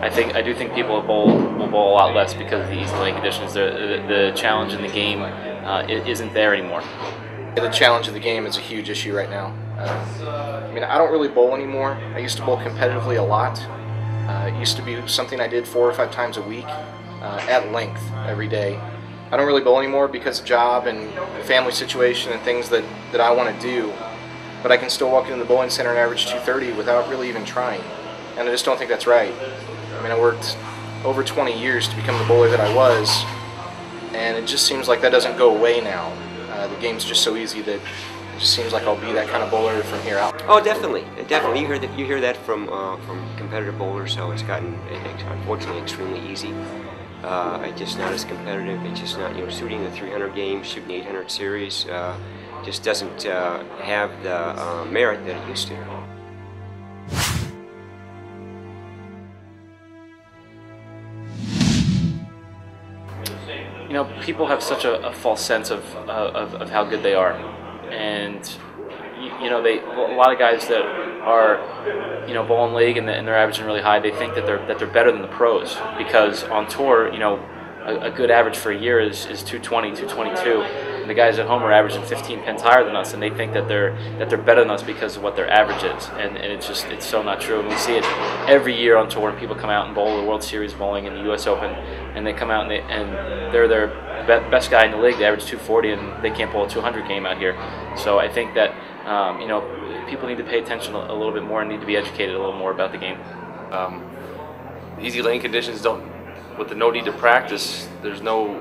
I do think people will bowl a lot less because of the easy laying conditions. The challenge in the game it isn't there anymore. The challenge of the game is a huge issue right now. I mean, I don't really bowl anymore. I used to bowl competitively a lot. It used to be something I did 4 or 5 times a week at length every day. I don't really bowl anymore because of job and family situation and things that I want to do. But I can still walk into the bowling center and average 230 without really even trying. And I just don't think that's right. I mean, I worked over 20 years to become the bowler that I was, and it just seems like that doesn't go away now. The game's just so easy that it just seems like I'll be that kind of bowler from here out. Oh, definitely, definitely. You hear that from competitive bowlers. So it's gotten, unfortunately, extremely easy. It's just not as competitive. It's just not, shooting the 300 games, shooting 800 series, just doesn't have the merit that it used to. People have such a false sense of how good they are, and a lot of guys that are bowling league and they're averaging really high, they think that they're better than the pros because on tour, a good average for a year is 220, 222. And the guys at home are averaging 15 pins higher than us, and they think that they're better than us because of what their average is, and it's so not true. And we see it every year on tour when people come out and bowl the World Series bowling and the U.S. Open, and they come out and they're their best guy in the league. They average 240, and they can't bowl a 200 game out here. So I think that people need to pay attention a little bit more and need to be educated a little more about the game. Easy laying conditions with the no need to practice, there's no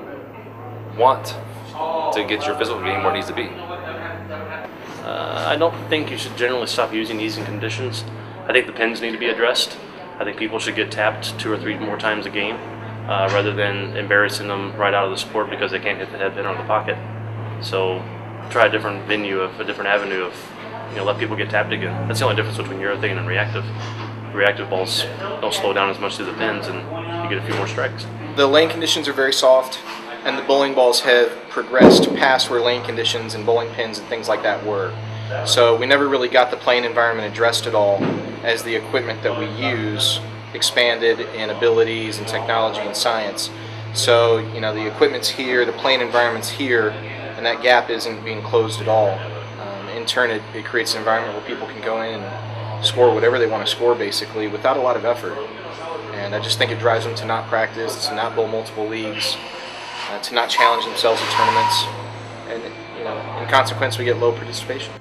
want to get your physical game where it needs to be. I don't think you should generally stop using easy conditions. I think the pins need to be addressed. I think people should get tapped 2 or 3 more times a game rather than embarrassing them right out of the sport because they can't hit the head pin or the pocket. So try a different venue, a different avenue of, let people get tapped again. That's the only difference between urethane and reactive. Reactive balls don't slow down as much through the pins, and you get a few more strikes. The laying conditions are very soft, and the bowling balls have progressed past where laying conditions and bowling pins and things like that were. So we never really got the playing environment addressed at all as the equipment that we use expanded in abilities and technology and science. So the equipment's here, the playing environment's here, and that gap isn't being closed at all. In turn, it creates an environment where people can go in and score whatever they want to score basically without a lot of effort. And I just think it drives them to not practice, to not bowl multiple leagues, to not challenge themselves in tournaments, and in consequence we get low participation.